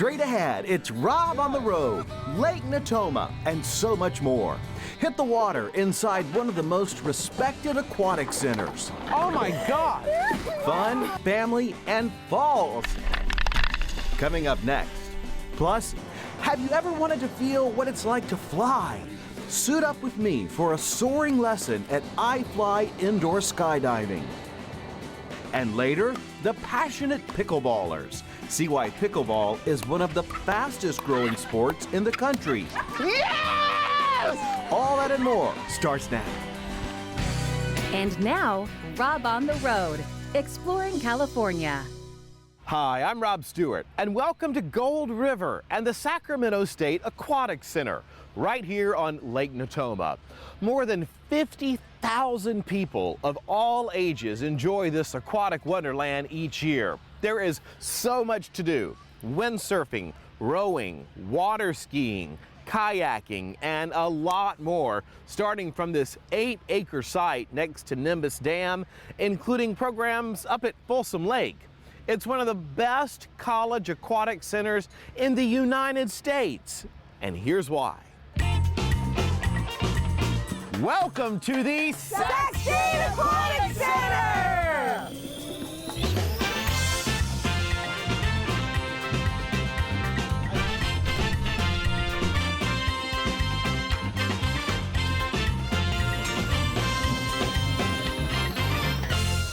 Straight ahead, it's Rob on the road, Lake Natoma, and so much more. Hit the water inside one of the most respected aquatic centers. Oh my God! Fun, family, and falls. Coming up next. Plus, have you ever wanted to feel what it's like to fly? Suit up with me for a soaring lesson at iFly Indoor Skydiving. And later, the passionate pickleballers. See why pickleball is one of the fastest growing sports in the country. Yes! All that and more starts now. And now, Rob on the road, exploring California. Hi, I'm Rob Stewart, and welcome to Gold River and the Sacramento State Aquatic Center, right here on Lake Natoma. More than 50,000 people of all ages enjoy this aquatic wonderland each year. There is so much to do: windsurfing, rowing, water skiing, kayaking, and a lot more, starting from this 8-acre site next to Nimbus Dam, including programs up at Folsom Lake. It's one of the best college aquatic centers in the United States, and here's why. Welcome to the Sac State Aquatic Center!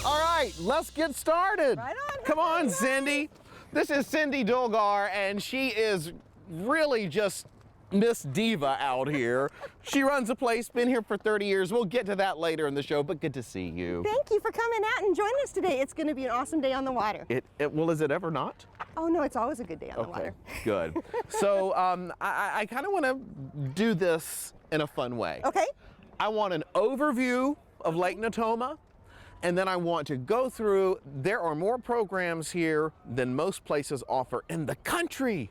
All right, let's get started. Right on. Come on, Cindy. This is Cindy Dulgar, and she is really just Miss Diva out here. She runs a place, been here for 30 years. We'll get to that later in the show, but good to see you. Thank you for coming out and joining us today. It's going to be an awesome day on the water. Well, is it ever not? Oh, no, it's always a good day on the water. Good. So I kind of want to do this in a fun way. Okay. I want an overview of Lake Natoma, and then I want to go through. There are more programs here than most places offer in the country.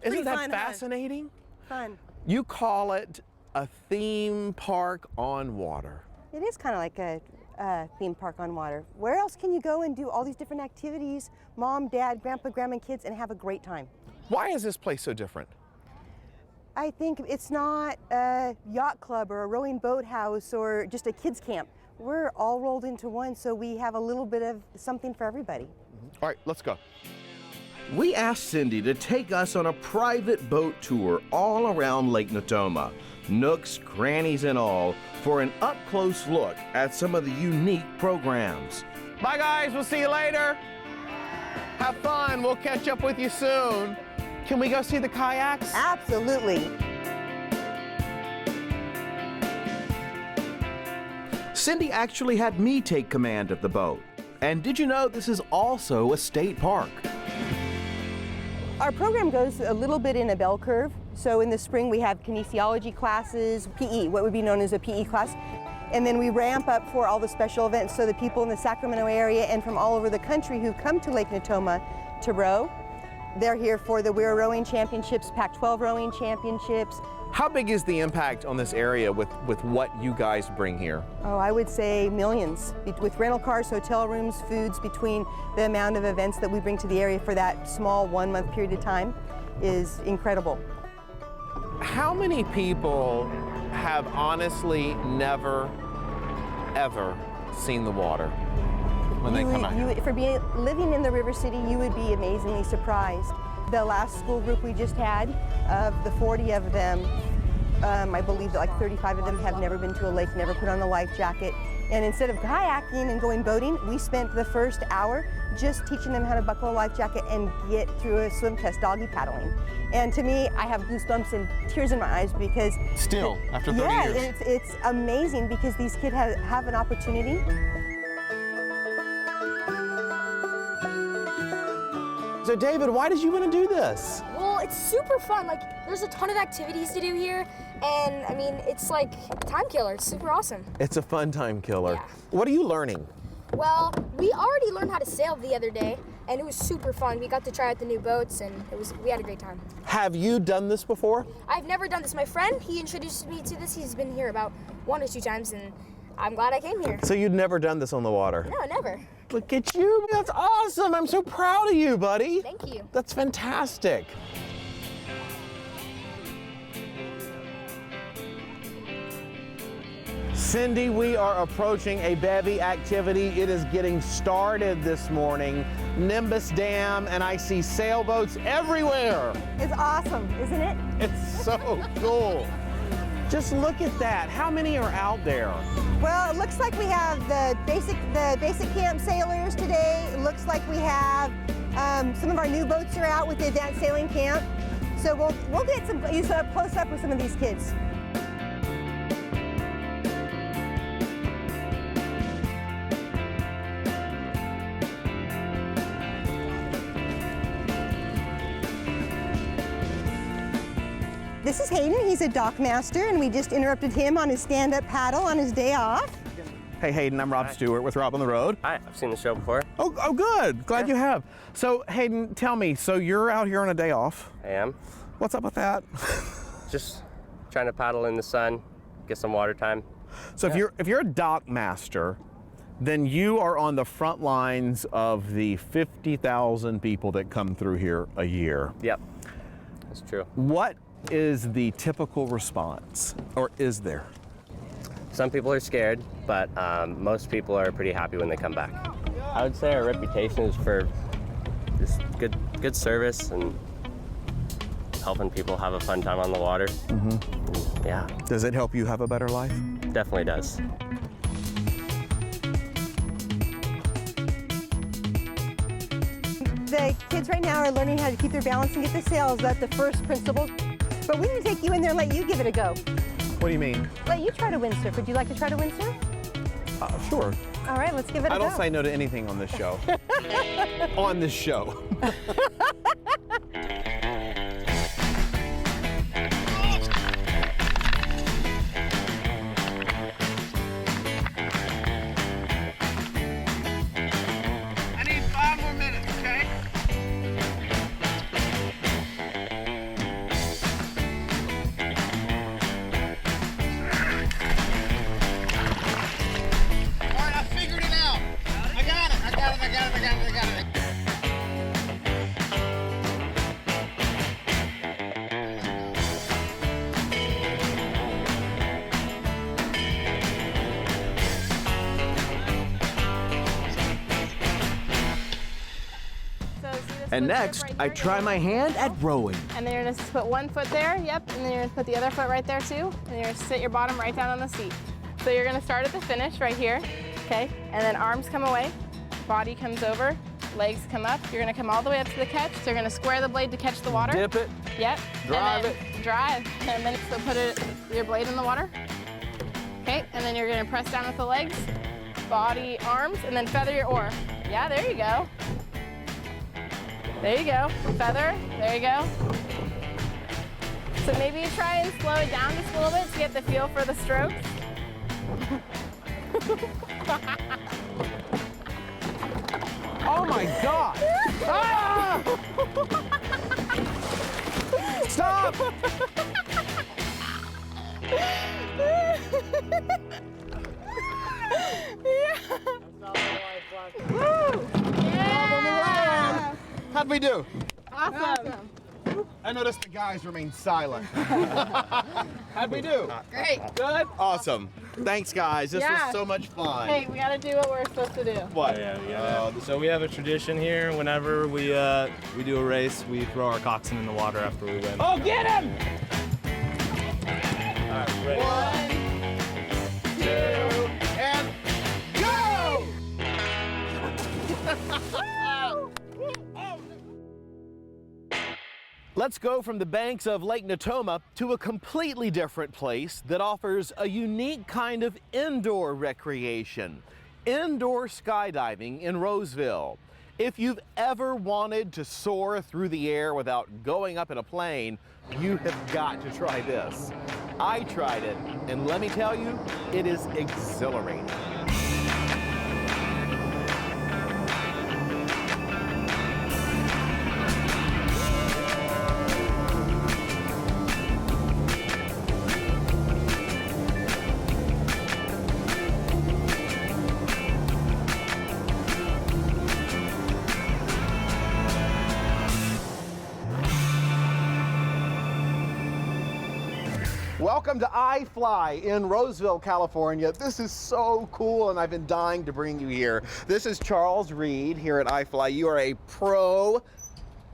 Isn't that fun, huh? fascinating? Fun. You call it a theme park on water. It is kind of like a theme park on water. Where else can you go and do all these different activities, mom, dad, grandpa, grandma, and kids, and have a great time? Why is this place so different? I think it's not a yacht club or a rowing boathouse or just a kids camp. We're all rolled into one, so we have a little bit of something for everybody. All right, let's go. We asked Cindy to take us on a private boat tour all around Lake Natoma, nooks, crannies, and all, for an up-close look at some of the unique programs. Bye, guys. We'll see you later. Have fun. We'll catch up with you soon. Can we go see the kayaks? Absolutely. Cindy actually had me take command of the boat. And did you know this is also a state park? Our program goes a little bit in a bell curve. So in the spring we have kinesiology classes, PE, what would be known as a PE class. And then we ramp up for all the special events, so the people in the Sacramento area and from all over the country who come to Lake Natoma to row, they're here for the Weir Rowing Championships, Pac-12 Rowing Championships. How big is the impact on this area with what you guys bring here? Oh, I would say millions. With rental cars, hotel rooms, foods, between the amount of events that we bring to the area for that small 1-month period of time is incredible. How many people have honestly never, ever seen the water when they come out here? For living in the River City, you would be amazingly surprised. The last school group we just had, of the 40 of them, I believe that like 35 of them have never been to a lake, never put on a life jacket. And instead of kayaking and going boating, we spent the first hour just teaching them how to buckle a life jacket and get through a swim test, doggy paddling. And to me, I have goosebumps and tears in my eyes because... Still, after 30 years. Yeah, it's amazing because these kids have an opportunity. So David, why did you want to do this? Well, it's super fun. Like, there's a ton of activities to do here, and I mean, it's like time killer. It's super awesome. It's a fun time killer. Yeah. What are you learning? Well, we already learned how to sail the other day, and it was super fun. We got to try out the new boats, and we had a great time. Have you done this before? I've never done this. My friend, he introduced me to this. He's been here about 1 or 2 times, and I'm glad I came here. So you'd never done this on the water? No, never. Look at you. That's awesome. I'm so proud of you, buddy. Thank you. That's fantastic. Cindy, we are approaching a bevy activity. It is getting started this morning. Nimbus Dam, and I see sailboats everywhere. It's awesome, isn't it? It's so cool. Just look at that. How many are out there? Well, it looks like we have the basic camp sailors today. It looks like we have some of our new boats are out with the advanced sailing camp. So we'll get some close up with some of these kids. This is Hayden. He's a dock master, and we just interrupted him on his stand-up paddle on his day off. Hey Hayden, I'm Rob Stewart with Rob on the Road. Hi, I've seen the show before. Oh good. Glad you have. So Hayden, tell me, so you're out here on a day off. I am. What's up with that? Just trying to paddle in the sun, get some water time. So if you're a dock master, then you are on the front lines of the 50,000 people that come through here a year. Yep, that's true. What is the typical response, or is there? Some people are scared, but most people are pretty happy when they come back. I would say our reputation is for just good service and helping people have a fun time on the water. Mm-hmm. Yeah. Does it help you have a better life? Definitely does. The kids right now are learning how to keep their balance and get the sails up, the first principles. But we need to take you in there and let you give it a go. What do you mean? Let you try to windsurf. Would you like to try to windsurf? Sure. All right, let's give it a go. I don't say no to anything on this show. On this show. I need 5 more minutes, okay? All right, I figured it out. I got it. And next, I try my hand at rowing. And then you're gonna put one foot there, yep, and then you're gonna put the other foot right there too, and you're gonna sit your bottom right down on the seat. So you're gonna start at the finish right here, okay? And then arms come away, body comes over, legs come up. You're gonna come all the way up to the catch. So you're gonna square the blade to catch the water. Dip it. Yep. Drive and then drive. And then so put your blade in the water. Okay, and then you're gonna press down with the legs, body, arms, and then feather your oar. Yeah, there you go. There you go. Feather. There you go. So maybe you try and slow it down just a little bit to get the feel for the strokes. Oh my God! Ah! Stop! Yeah. How'd we do? Awesome. I noticed the guys remained silent. How'd we do? Great. Good? Awesome. Thanks, guys. This Yeah. was so much fun. Hey, we gotta do what we're supposed to do. What? So we have a tradition here. Whenever we do a race, we throw our coxswain in the water after we win. Oh, get him! All right, ready? 1, 2, And go! Let's go from the banks of Lake Natoma to a completely different place that offers a unique kind of indoor recreation. Indoor skydiving in Roseville. If you've ever wanted to soar through the air without going up in a plane, you have got to try this. I tried it, and let me tell you, it is exhilarating. Welcome to iFly in Roseville, California. This is so cool, and I've been dying to bring you here. This is Charles Reed here at iFly. You are a pro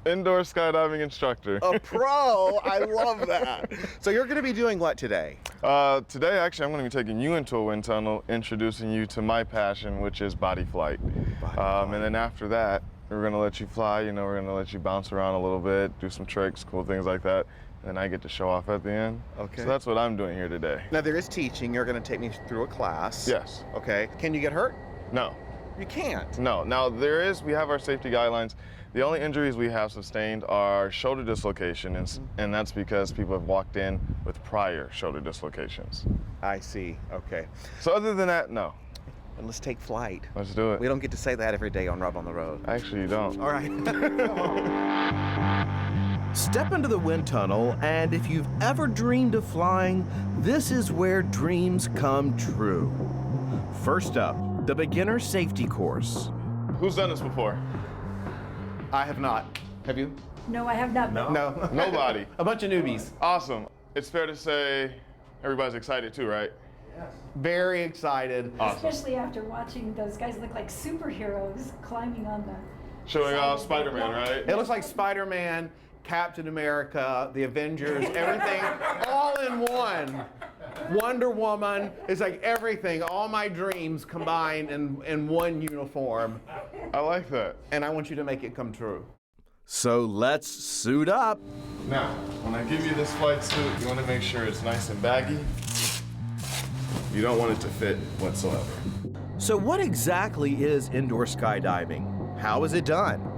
indoor skydiving instructor. A pro, I love that. So you're going to be doing what today? Today, actually, I'm going to be taking you into a wind tunnel, introducing you to my passion, which is body flight. And then after that, we're going to let you fly. You know, we're going to let you bounce around a little bit, do some tricks, cool things like that. And I get to show off at the end. Okay. So that's what I'm doing here today. Now there is teaching. You're going to take me through a class. Yes. Okay. Can you get hurt? No. You can't? No. Now we have our safety guidelines. The only injuries we have sustained are shoulder dislocation, and that's because people have walked in with prior shoulder dislocations. I see. Okay. So other than that, no. And let's take flight. Let's do it. We don't get to say that every day on Rob on the Road. Actually, you don't. All right. Step into the wind tunnel, and if you've ever dreamed of flying, this is where dreams come true. First up, the beginner safety course. Who's done this before? I have not. Have you? No, I have not. No. Nobody. A bunch of newbies. Awesome. It's fair to say everybody's excited too, right? Yes. Very excited. Awesome. Especially after watching those guys look like superheroes climbing on the... Showing off Spider-Man, right? It looks like Spider-Man, Captain America, the Avengers, everything all in one. Wonder Woman. It's like everything, all my dreams combined in one uniform. I like that. And I want you to make it come true. So let's suit up. Now, when I give you this flight suit, you want to make sure it's nice and baggy. You don't want it to fit whatsoever. So what exactly is indoor skydiving? How is it done?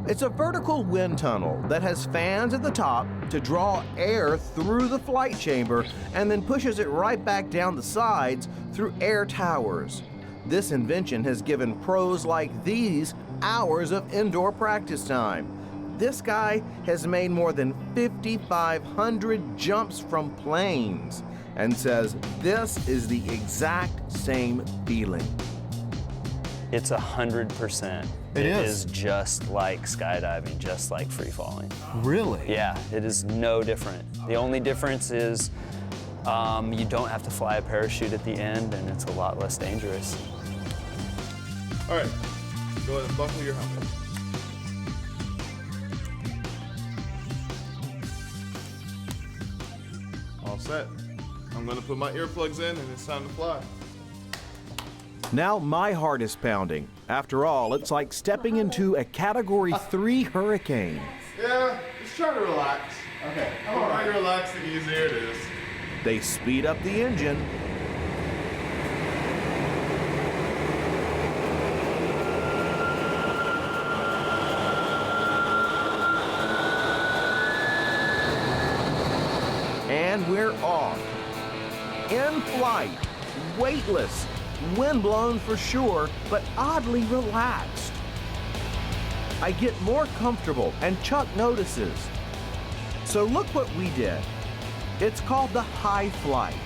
It's a vertical wind tunnel that has fans at the top to draw air through the flight chamber and then pushes it right back down the sides through air towers. This invention has given pros like these hours of indoor practice time. This guy has made more than 5,500 jumps from planes and says this is the exact same feeling. It's 100%. It is just like skydiving, just like free falling. Really? Yeah, it is no different. The only difference is you don't have to fly a parachute at the end, and it's a lot less dangerous. All right, go ahead and buckle your helmet. All set. I'm gonna put my earplugs in and it's time to fly. Now my heart is pounding. After all, it's like stepping into a Category 3 hurricane. Yeah, just try to relax. Okay. The more you relax, the easier it is. They speed up the engine. And we're off. In flight, weightless, windblown for sure, but oddly relaxed. I get more comfortable, and Chuck notices. So look what we did. It's called the high flight.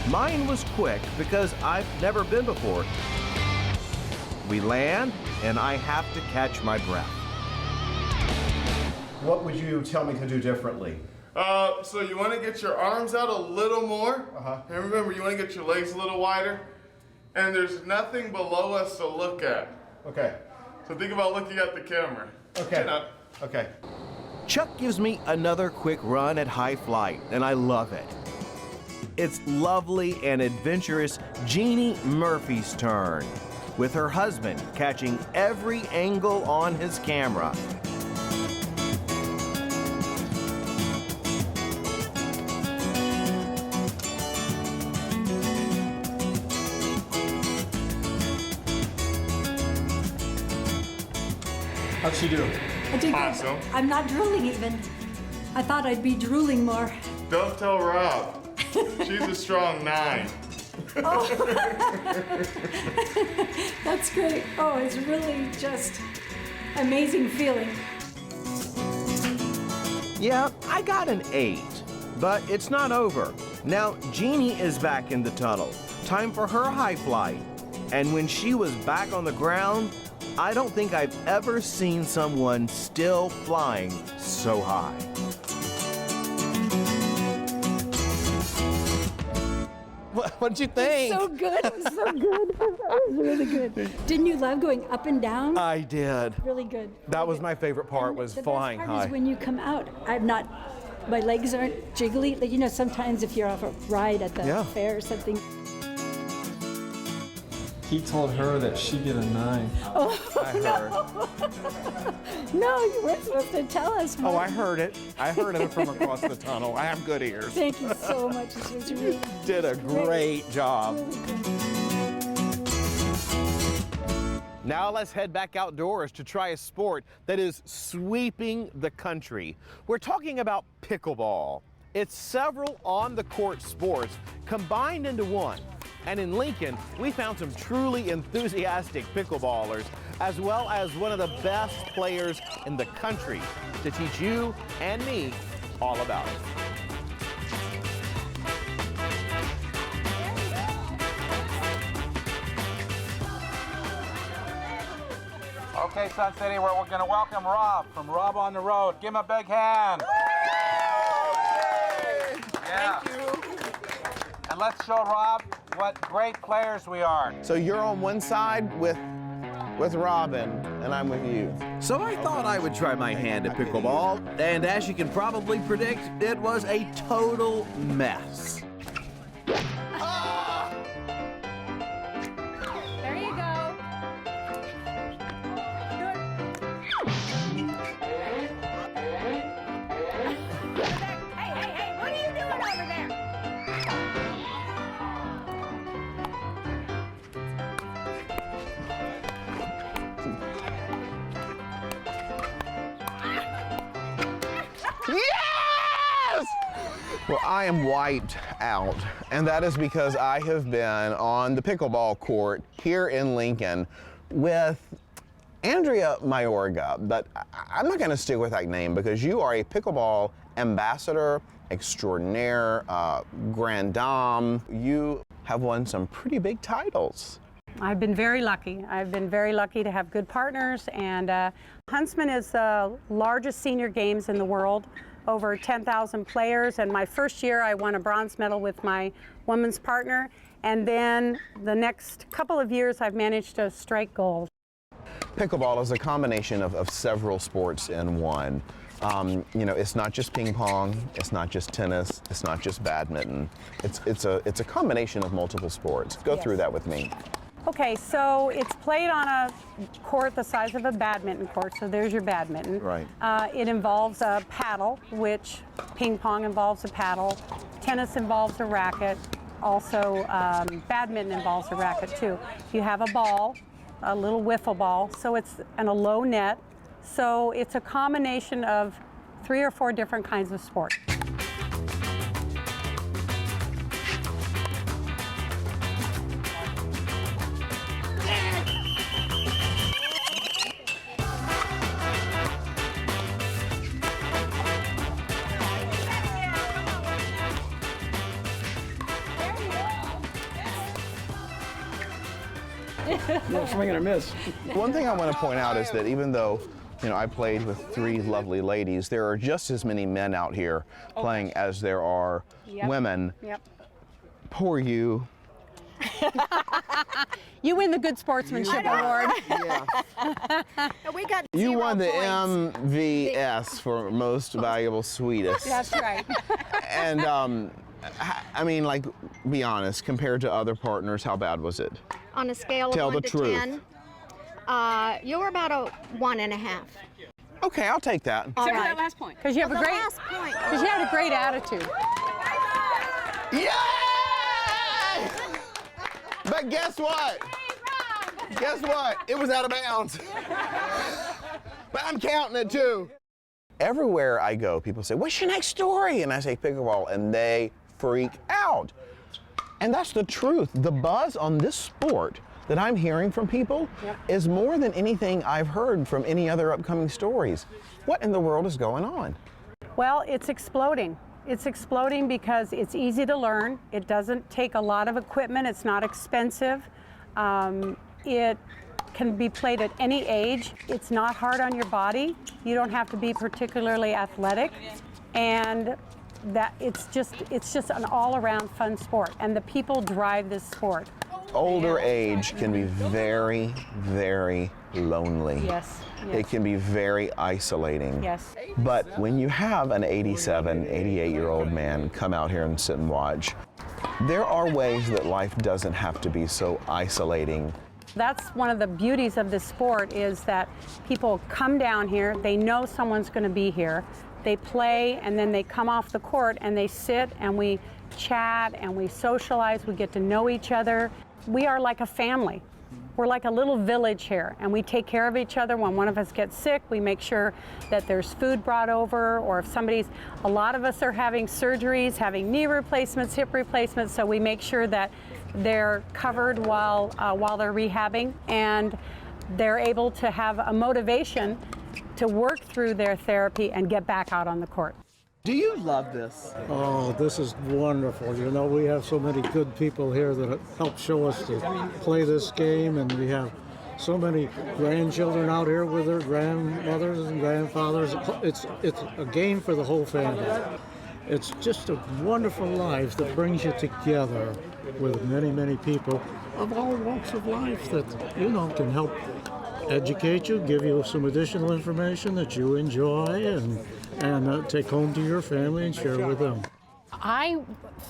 Mine was quick because I've never been before. We land, and I have to catch my breath. What would you tell me to do differently? So you want to get your arms out a little more. And remember, you want to get your legs a little wider. And there's nothing below us to look at. Okay. So think about looking at the camera. Okay. Chin up. Okay. Chuck gives me another quick run at high flight, and I love it. It's lovely and adventurous Jeannie Murphy's turn, with her husband catching every angle on his camera. How'd she do? I did good. Awesome. I'm not drooling even. I thought I'd be drooling more. Don't tell Rob. She's a strong 9. Oh. That's great. Oh, it's really just amazing feeling. Yeah, I got an 8, but it's not over. Now, Jeannie is back in the tunnel. Time for her high flight. And when she was back on the ground, I don't think I've ever seen someone still flying so high. What'd you think? So good. It was so good. It was really good. Didn't you love going up and down? I did. Really good. That was my favorite part, was flying The best high. part is when you come out. My legs aren't jiggly. Like, you know, sometimes if you're off a ride at the fair or something. He told her that she'd get a 9. Oh, I heard. No, you weren't supposed to tell us. Oh, I heard it. I heard it from across the tunnel. I have good ears. Thank you so much. This was really Did a great job. Really good. Now let's head back outdoors to try a sport that is sweeping the country. We're talking about pickleball. It's several on-the-court sports combined into one. And in Lincoln, we found some truly enthusiastic pickleballers, as well as one of the best players in the country, to teach you and me all about it. Okay, Sun City, we're going to welcome Rob from Rob on the Road. Give him a big hand. Yeah. Thank you. And let's show Rob what great players we are. So you're on one side with Robin, and I'm with you. So I thought I would try my hand at pickleball, and as you can probably predict, it was a total mess. There you go. Hey, what are you doing over there? Yes! Well, I am wiped out, and that is because I have been on the pickleball court here in Lincoln with Andrea Mayorga, but I'm not going to stick with that name because you are a pickleball ambassador extraordinaire, grand dame. You have won some pretty big titles. I've been very lucky. I've been very lucky to have good partners, and Huntsman is the largest senior games in the world, over 10,000 players, and my first year I won a bronze medal with my women's partner, and then the next couple of years I've managed to strike gold. Pickleball is a combination of several sports in one. You know, it's not just ping pong, it's not just tennis, it's not just badminton. It's a combination of multiple sports. Go through that with me. Okay, so it's played on a court the size of a badminton court, so there's your badminton. Right. It involves a paddle, which ping pong involves a paddle, tennis involves a racket, also badminton involves a racket too. You have a ball, a little wiffle ball, so it's and a low net, so it's a combination of 3 or 4 different kinds of sport. No swing and a miss. One thing I want to point out is that even though, you know, I played with 3 lovely ladies, there are just as many men out here playing as there are women. Yep. Poor you. You win the Good Sportsmanship Award. Yeah. We got You 0 won the points. MVS for most valuable sweetest. That's right. And I mean, like, be honest, compared to other partners, how bad was it? On a scale Tell of 1 the to truth. 10, you were about a 1.5. Okay, I'll take that. All Except for right. that last point. Because you have Oh, a the great, last point. because you had a great attitude. Yay! But guess what? Guess what? It was out of bounds. But I'm counting it too. Everywhere I go, people say, "What's your next story?" And I say pickleball, and they freak out. And that's the truth. The buzz on this sport that I'm hearing from people is more than anything I've heard from any other upcoming stories. What in the world is going on? Well, it's exploding. It's exploding because it's easy to learn. It doesn't take a lot of equipment. It's not expensive. It can be played at any age. It's not hard on your body. You don't have to be particularly athletic. And that it's just an all-around fun sport, and the people drive this sport. Older age can be very, very lonely. Yes. It can be very isolating. Yes. But when you have an 87, 88-year-old man come out here and sit and watch, there are ways that life doesn't have to be so isolating. That's one of the beauties of this sport, is that people come down here, they know someone's going to be here, they play, and then they come off the court and they sit and we chat and we socialize, we get to know each other. We are like a family. We're like a little village here, and we take care of each other. When one of us gets sick, we make sure that there's food brought over, or if a lot of us are having surgeries, having knee replacements, hip replacements, so we make sure that they're covered while they're rehabbing, and they're able to have a motivation to work through their therapy and get back out on the court. Do you love this? Oh, this is wonderful. You know, we have so many good people here that help show us to play this game, and we have so many grandchildren out here with their grandmothers and grandfathers. It's a game for the whole family. It's just a wonderful life that brings you together with many, many people of all walks of life that, you know, can help educate you, give you some additional information that you enjoy, and take home to your family and share with them. I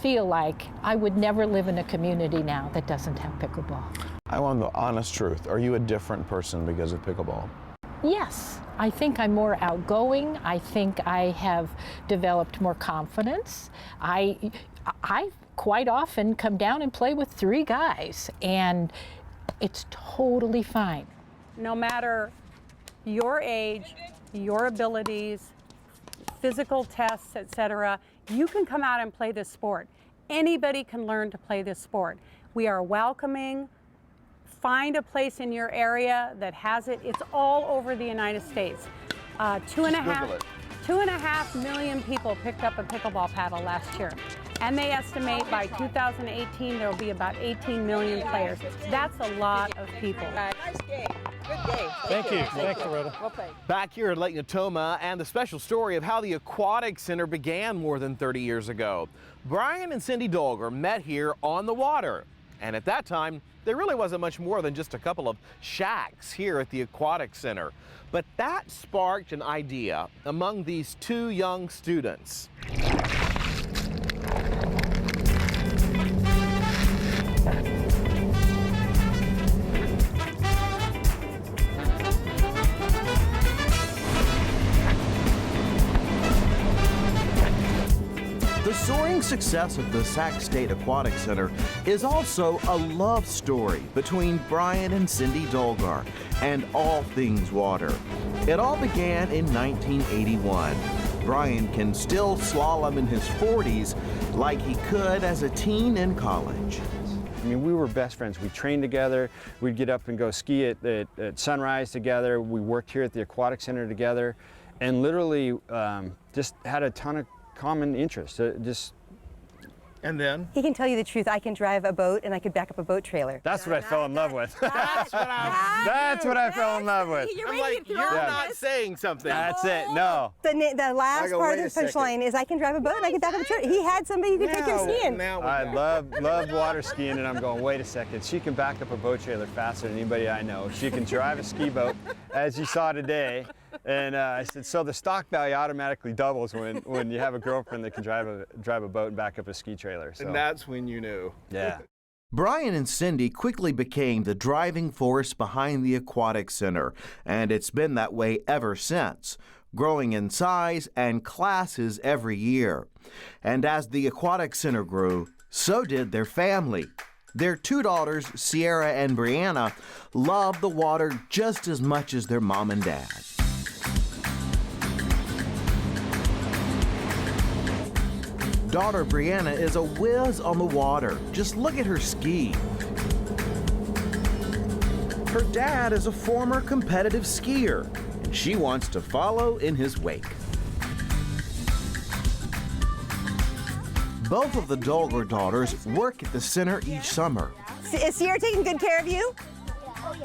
feel like I would never live in a community now that doesn't have pickleball. I want the honest truth. Are you a different person because of pickleball? Yes, I think I'm more outgoing. I think I have developed more confidence. I quite often come down and play with 3 guys, and it's totally fine. No matter your age, your abilities, physical tests, etc., you can come out and play this sport. Anybody can learn to play this sport. We are welcoming. Find a place in your area that has it. It's all over the United States. 2.5 million people picked up a pickleball paddle last year. And they estimate by 2018 there will be about 18 million players. That's a lot of people. Nice game. Good game. Thank you. Thanks, Loretta. Well played. Back here at Lake Natoma, and the special story of how the Aquatic Center began more than 30 years ago. Brian and Cindy Dolger met here on the water. And at that time, there really wasn't much more than just a couple of shacks here at the Aquatic Center. But that sparked an idea among these 2 young students. The soaring success of the Sac State Aquatic Center is also a love story between Brian and Cindy Dolgar and all things water. It all began in 1981. Brian can still slalom in his 40s like he could as a teen in college. I mean, we were best friends. We trained together. We'd get up and go ski at sunrise together. We worked here at the Aquatic Center together, and literally just had a ton of common interests. And then? He can tell you the truth. I can drive a boat and I could back up a boat trailer. That's what I fell in love with. That's what I fell in love with. I'm like, you're not saying something. That's it, no. The last part of the punchline is I can drive a boat and I can back up a trailer. He had somebody who could take him skiing. I loved water skiing, and I'm going, wait a second. She can back up a boat trailer faster than anybody I know. She can drive a ski boat, as you saw today. And I said, so the stock value automatically doubles when you have a girlfriend that can drive a boat and back up a ski trailer. So. And that's when you knew. Yeah. Brian and Cindy quickly became the driving force behind the Aquatic Center, and it's been that way ever since, growing in size and classes every year. And as the Aquatic Center grew, so did their family. Their 2 daughters, Sierra and Brianna, love the water just as much as their mom and dad. Daughter Brianna is a whiz on the water. Just look at her ski. Her dad is a former competitive skier, and she wants to follow in his wake. Both of the Dolger daughters work at the center each summer. Is Sierra taking good care of you?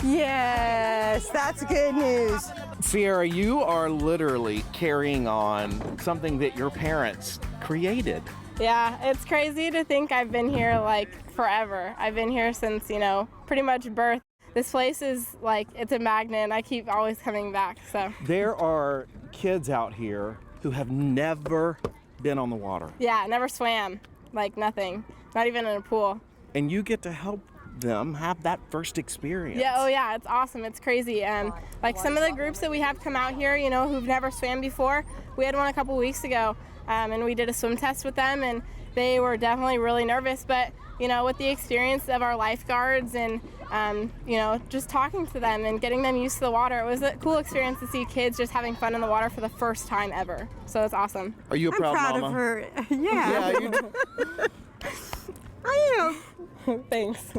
Yes, that's good news. Sierra, you are literally carrying on something that your parents created. Yeah, it's crazy to think I've been here like forever. I've been here since, you know, pretty much birth. This place is like, it's a magnet, and I keep always coming back, so. There are kids out here who have never been on the water. Yeah, never swam, like nothing, not even in a pool. And you get to help them have that first experience. Yeah, oh yeah, it's awesome, it's crazy. And like some of the groups that we have come out here, you know, who've never swam before, we had one a couple weeks ago, and we did a swim test with them, and they were definitely really nervous, but you know, with the experience of our lifeguards and you know, just talking to them and getting them used to the water, it was a cool experience to see kids just having fun in the water for the first time ever. So it's awesome. Are you a proud I'm proud mama? of her. Yeah. Yeah, you I am. Thanks.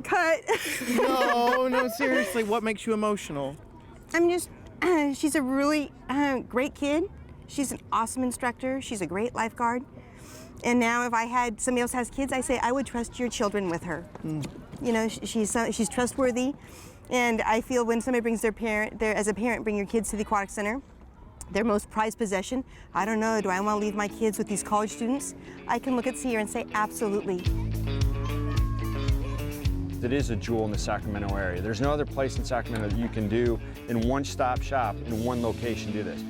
Cut. No, seriously, what makes you emotional? I'm just, she's a really great kid. She's an awesome instructor. She's a great lifeguard. And now if I had somebody else has kids, I say I would trust your children with her. You know, she's trustworthy. And I feel when somebody brings their parent, as a parent, bring your kids to the Aquatic Center, their most prized possession, I don't know, do I want to leave my kids with these college students? I can look at Sierra and say, absolutely. It is a jewel in the Sacramento area. There's no other place in Sacramento that you can do in one-stop shop, in one location, do this.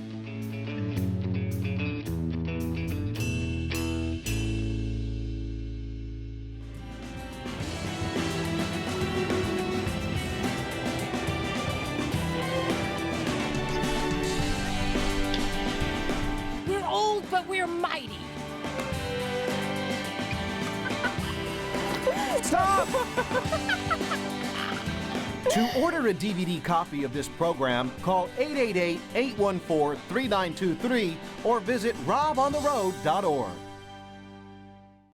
We're old, but we're mighty. Stop! To order a DVD copy of this program, call 888-814-3923 or visit robontheroad.org.